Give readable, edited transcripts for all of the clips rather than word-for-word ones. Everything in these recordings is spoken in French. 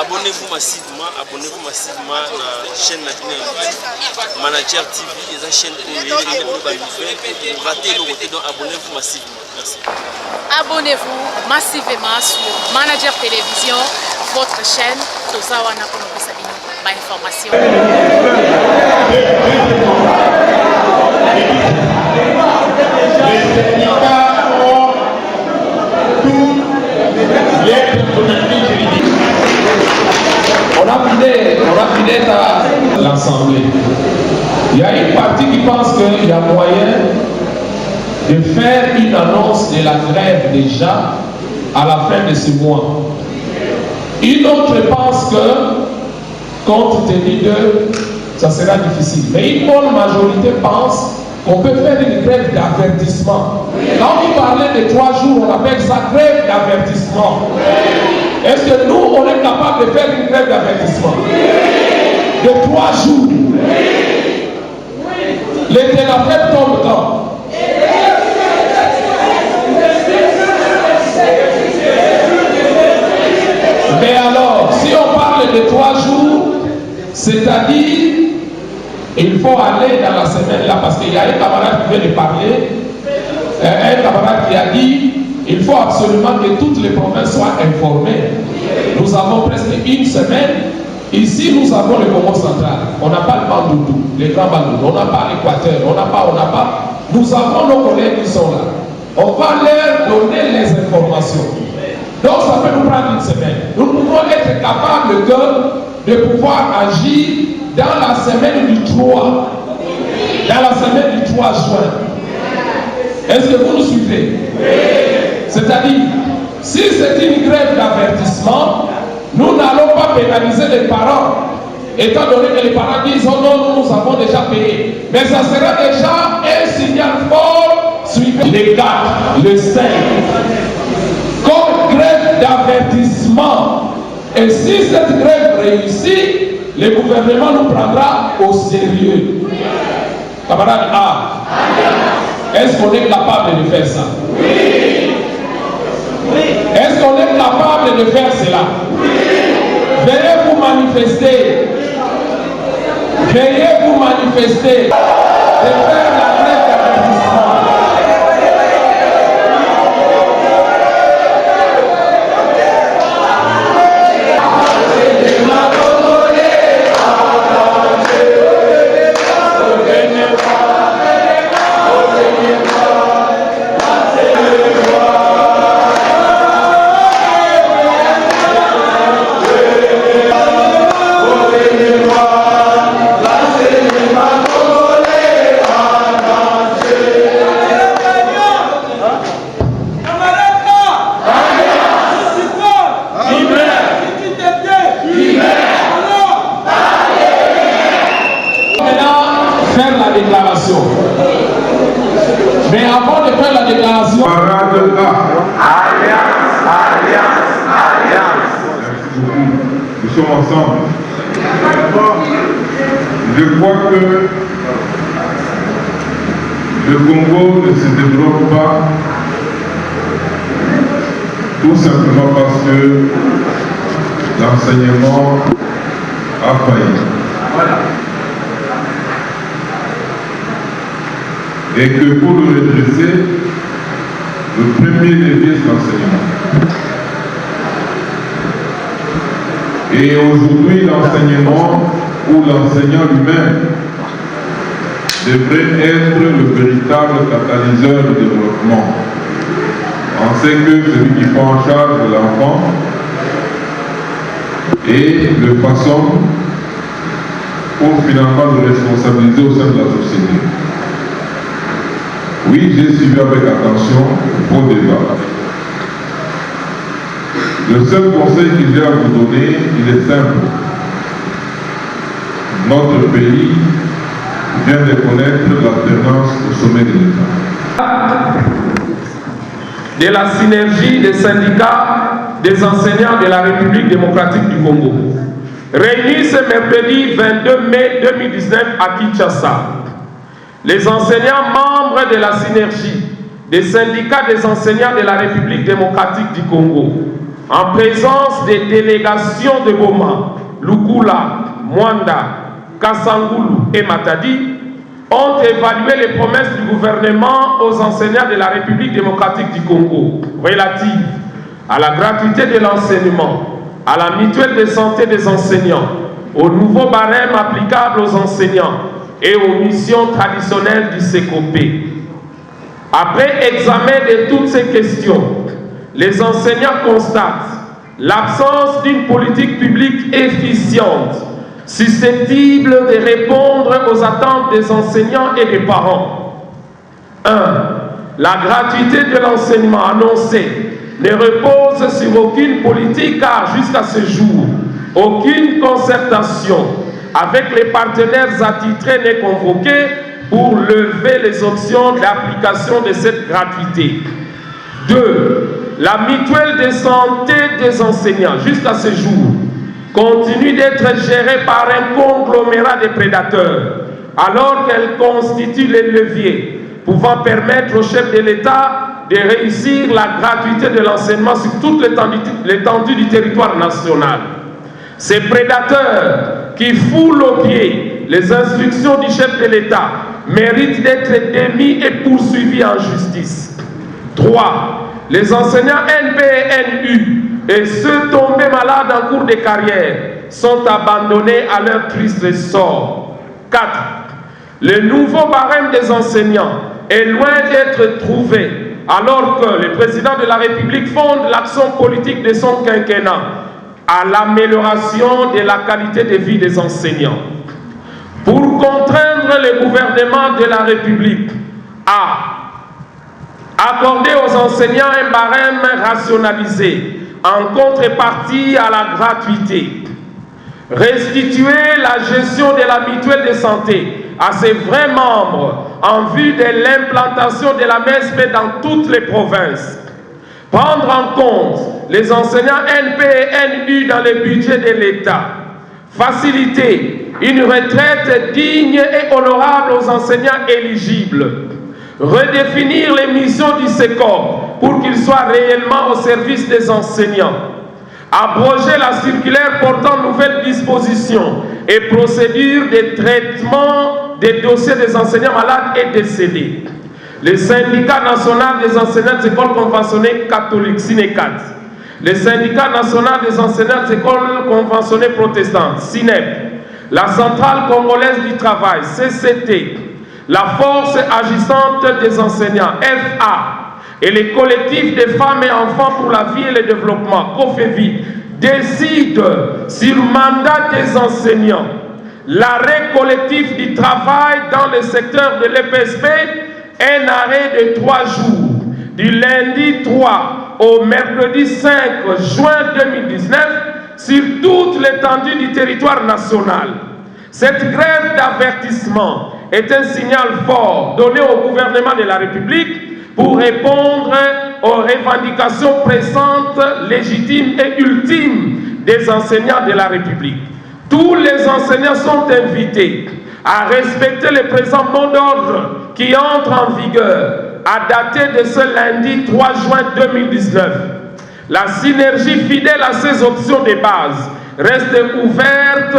abonnez-vous massivement à la chaîne Manager TV, la chaîne pour rater le côté, donc abonnez-vous massivement. Merci. Abonnez-vous massivement sur Manager Télévision, votre chaîne. Tozawana pour Sabino, ma information. On a fini à l'Assemblée. Il y a une partie qui pense qu'il y a moyen de faire une annonce de la grève déjà à la fin de ce mois. Une autre pense que, compte tenu de, ça sera difficile. Mais une bonne majorité pense qu'on peut faire une grève d'avertissement. Quand vous parlez de 3 jours, on appelle ça grève d'avertissement. Est-ce que nous, on est capable de faire une grève d'avertissement? De 3 jours. Les téléphènes tombent quand? Mais alors, si on parle de 3 jours, c'est-à-dire, il faut aller dans la semaine là, parce qu'il y a un camarade qui vient de parler, un camarade qui a dit, il faut absolument que toutes les provinces soient informées. Nous avons presque une semaine. Ici, nous avons le Congo central. On n'a pas le Bandundu, les grands Bandundu. On n'a pas l'Équateur. On n'a pas. Nous avons nos collègues qui sont là. On va leur donner les informations. Donc, ça peut nous prendre une semaine. Nous pouvons être capables de pouvoir agir dans la semaine du 3. Dans la semaine du 3 juin. Est-ce que vous nous suivez? C'est-à-dire, si c'est une grève d'avertissement, nous n'allons pas pénaliser les parents, étant donné que les parents disent oh non, nous avons déjà payé. Mais ça sera déjà un signal fort suivi les 4, le 5, comme grève d'avertissement. Et si cette grève réussit, le gouvernement nous prendra au sérieux. Camarade A, est-ce qu'on est capable de faire ça? Est-ce qu'on est capable de faire cela? Veuillez vous manifester. Veuillez vous manifester. De faire la grève d'avertissement. Mais avant de faire la déclaration, nous sommes ensemble. Je crois que le Congo ne se développe pas tout simplement parce que l'enseignement a failli. Et que pour le redresser, le premier levier c'est l'enseignement. Et aujourd'hui, l'enseignement ou l'enseignant lui-même devrait être le véritable catalyseur du développement. On sait que celui qui prend en charge de l'enfant et le façon pour finalement le responsabiliser au sein de la société. Oui, j'ai suivi avec attention vos débats. Le seul conseil que j'ai à vous donner, il est simple. Notre pays vient de connaître l'alternance au sommet de l'État. De la synergie des syndicats des enseignants de la République démocratique du Congo. Réunis ce mercredi 22 mai 2019 à Kinshasa, les enseignants membres de la synergie des syndicats des enseignants de la République démocratique du Congo en présence des délégations de Goma, Lukula, Mwanda, Kasangulu et Matadi, ont évalué les promesses du gouvernement aux enseignants de la République démocratique du Congo relatives à la gratuité de l'enseignement, à la mutuelle de santé des enseignants, au nouveau barème applicable aux enseignants et aux missions traditionnelles du CECOPE. Après examen de toutes ces questions, les enseignants constatent l'absence d'une politique publique efficiente, susceptible de répondre aux attentes des enseignants et des parents. 1. La gratuité de l'enseignement annoncée ne repose sur aucune politique car jusqu'à ce jour, aucune concertation avec les partenaires attitrés n'est convoquée pour lever les options d'application de cette gratuité. 2. La mutuelle de santé des enseignants, jusqu'à ce jour, continue d'être gérée par un conglomérat de prédateurs, alors qu'elle constitue les leviers pouvant permettre au chef de l'État de réussir la gratuité de l'enseignement sur toute l'étendue du territoire national. Ces prédateurs qui foulent aux pieds les instructions du chef de l'État méritent d'être démis et poursuivis en justice. 3. Les enseignants NP et NU et ceux tombés malades en cours de carrière sont abandonnés à leur triste sort. 4. Le nouveau barème des enseignants est loin d'être trouvé alors que le président de la République fonde l'action politique de son quinquennat à l'amélioration de la qualité de vie des enseignants. Pour contraindre le gouvernement de la République à accorder aux enseignants un barème rationalisé en contrepartie à la gratuité, restituer la gestion de la mutuelle de santé à ses vrais membres en vue de l'implantation de la MSP dans toutes les provinces, prendre en compte les enseignants NP et NU dans le budget de l'État, faciliter une retraite digne et honorable aux enseignants éligibles, redéfinir les missions du CECOP pour qu'il soit réellement au service des enseignants, abroger la circulaire portant nouvelles dispositions et procédures de traitement des dossiers des enseignants malades et décédés. Le syndicat national des enseignants des écoles conventionnées catholiques, SINECAT, le syndicat national des enseignants des écoles conventionnées protestantes, SINEP, la centrale congolaise du travail, CCT, la force agissante des enseignants, FA, et les collectifs des femmes et enfants pour la vie et le développement, COFEVI, décident sur mandat des enseignants l'arrêt collectif du travail dans le secteur de l'EPSP, un arrêt de 3 jours, du lundi 3 au mercredi 5 juin 2019, sur toute l'étendue du territoire national. Cette grève d'avertissement est un signal fort donné au gouvernement de la République pour répondre aux revendications pressantes, légitimes et ultimes des enseignants de la République. Tous les enseignants sont invités à respecter le présent mot d'ordre qui entre en vigueur à dater de ce lundi 3 juin 2019. La synergie fidèle à ces options de base reste ouverte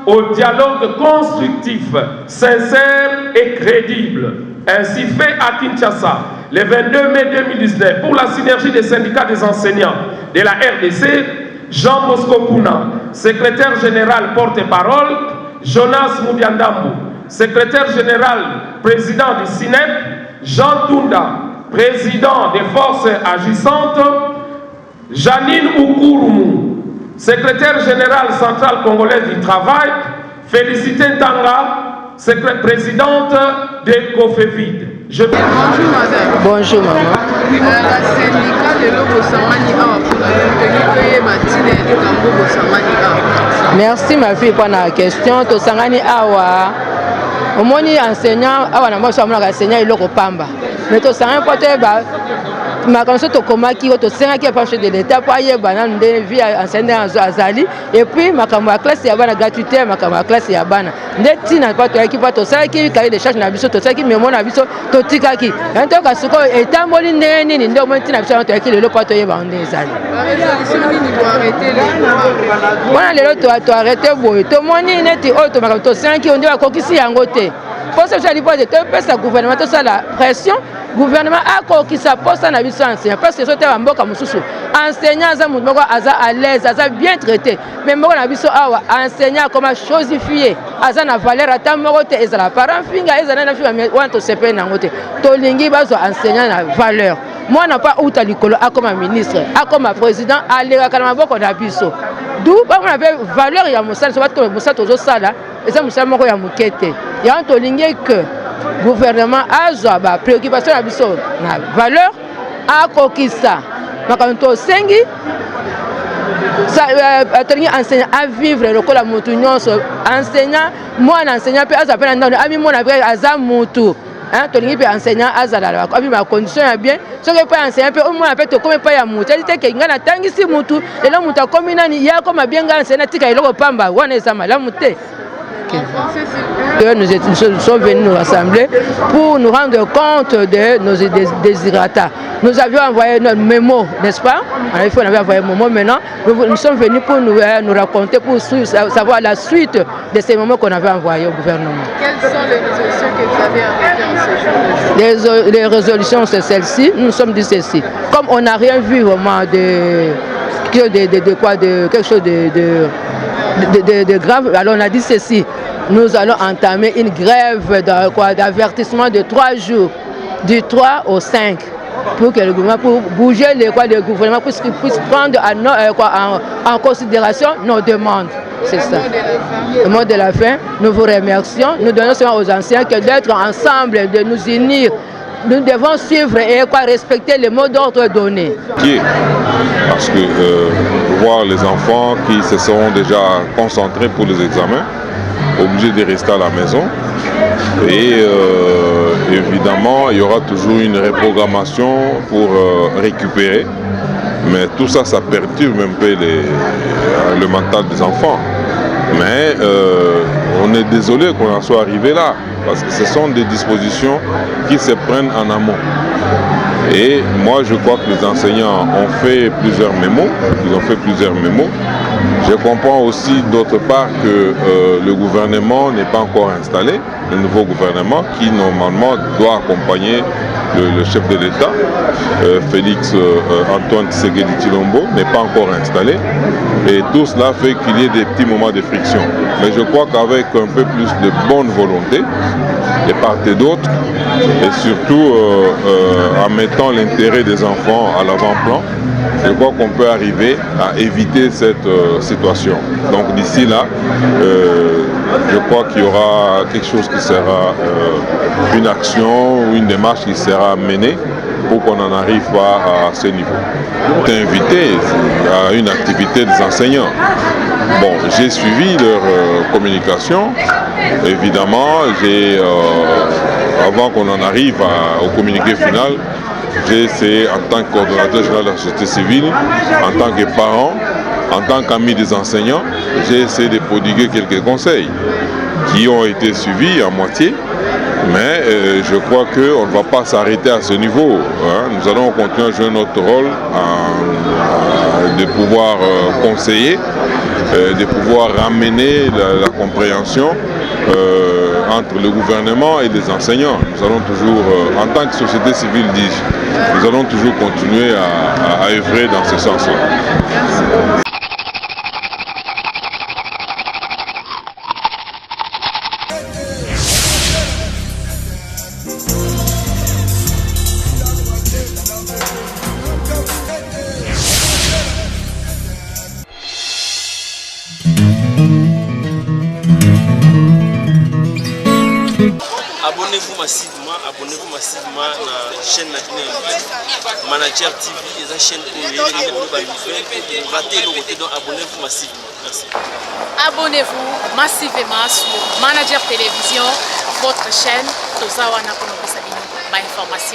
au dialogue constructif, sincère et crédible. Ainsi fait à Kinshasa, le 22 mai 2019, pour la synergie des syndicats des enseignants de la RDC, Jean Bosco Pouna, secrétaire général porte-parole, Jonas Moudiandambu, secrétaire général président du SINEP, Jean Tunda, président des forces agissantes, Janine Oukourou, secrétaire général central congolaise du travail, Félicité Tanga, présidente de COFEVID. Bonjour madame. Bonjour maman. La syndicat de l'Obosamani A. Merci ma fille pour la question. Tosangani awa. Omoni enseignant awa na moso amona enseignant iloko pamba. Mais tosangani pote ba makambo tokomaki to sengaki pa chef de l'état pa yebana nde vie enseignant azali et puis makambo ya classe ya bana gratuité makambo ya classe ya bana nde tina pa toyaki pa tosalaki cahier de charge na biso tosalaki mémoire na biso totikaki to kasuko etamboli ndenge nini nde omoni tina biso toyaki lelo pa toyeba nde ezali wana lelo toarrete boye tomoni neti oyo tomakambo tosengaki nde bakokisi yango te posa biso alipote topesa gouvernement tosala pression gouvernement akokisa posa na biso enseignant parce que sote bamboka mosusu enseignant aza motu moko aza à l'aise aza bien traité mais mboka na biso awa enseignant akoma chosifié aza na valeur ata moko te ezala parent finga ezala na finga wana tosepeli nango te tolingi bazwa enseignant na valeur mwana pa uta likolo akoma ministre akoma président alekaka na maboko na biso du bamona mpe valeur ya mosala so bato mosala tozosala eza mosala moko ya moke te yango tolingi ke gouvernement azwa ba préoccupation na biso na valeur akokisa makambo tosengi tolingi enseignant à vivre lokola motu nyonso enseignant mwana enseignant mpe azwa mpe na ndano ami mwana mpe aza motu tolingi mpe enseignant azala abi ma condition ya bien soki mpe enseignant mpe omwana mpe tokomi mpe ya motu adi te ke ngai natangisi motu lelo motu akomi nani ye akoma bien ngai enseignant tika eloko pamba wana eza malamu te. Nous sommes venus nous rassembler pour nous rendre compte de nos désirata. Nous avions envoyé notre mémo, n'est-ce pas? En effet, on avait envoyé un mémo maintenant. Nous sommes venus pour nous raconter, pour savoir la suite de ces mémos qu'on avait envoyés au gouvernement. Quelles sont les résolutions que vous avez arrêtées en ce jour? Les résolutions, c'est celle-ci. Nous nous sommes dit ceci. Comme on n'a rien vu vraiment de quelque chose de grave, alors on a dit ceci. Nous allons entamer une grève d'avertissement de 3 jours, du 3 au 5, pour que le gouvernement, pour bouger le gouvernement, pour qu'il puisse prendre en considération nos demandes. C'est ça. Le mot de la fin, nous vous remercions. Nous donnons seulement aux anciens que d'être ensemble, de nous unir. Nous devons suivre et respecter les mots d'ordre donnés. Parce que voir les enfants qui se seront déjà concentrés pour les examens, obligés de rester à la maison. Et évidemment, il y aura toujours une reprogrammation pour récupérer. Mais tout ça, ça perturbe un peu le mental des enfants. Mais on est désolé qu'on en soit arrivé là, parce que ce sont des dispositions qui se prennent en amont. Et moi, je crois que les enseignants ont fait plusieurs mémos. Ils ont fait plusieurs mémos. Je comprends aussi d'autre part que le gouvernement n'est pas encore installé, le nouveau gouvernement qui normalement doit accompagner le chef de l'État, Félix Antoine Tshisekedi Tshilombo, n'est pas encore installé. Et tout cela fait qu'il y ait des petits moments de friction. Mais je crois qu'avec un peu plus de bonne volonté, de part et d'autre, et surtout en mettant l'intérêt des enfants à l'avant-plan, je crois qu'on peut arriver à éviter cette situation. Donc d'ici là, je crois qu'il y aura quelque chose qui sera une action ou une démarche qui sera menée pour qu'on n'en arrive pas à ce niveau. On est invité à une activité des enseignants. Bon, j'ai suivi leur communication. Évidemment, avant qu'on en arrive au communiqué final, j'ai essayé en tant que coordonnateur général de la société civile, en tant que parent, en tant qu'ami des enseignants, j'ai essayé de prodiguer quelques conseils qui ont été suivis à moitié. Mais je crois qu'on ne va pas s'arrêter à ce niveau. Nous allons continuer à jouer notre rôle de pouvoir conseiller, de pouvoir ramener la compréhension entre le gouvernement et les enseignants. Nous allons toujours, en tant que société civile, dis-je, nous allons toujours continuer à œuvrer dans ce sens-là. Abonnez-vous massivement à la chaîne Manager TV et la chaîne pour rater le côté, donc abonnez-vous massivement. Merci. Abonnez-vous massivement sur Manager Télévision, votre chaîne. Tozawa na kono information.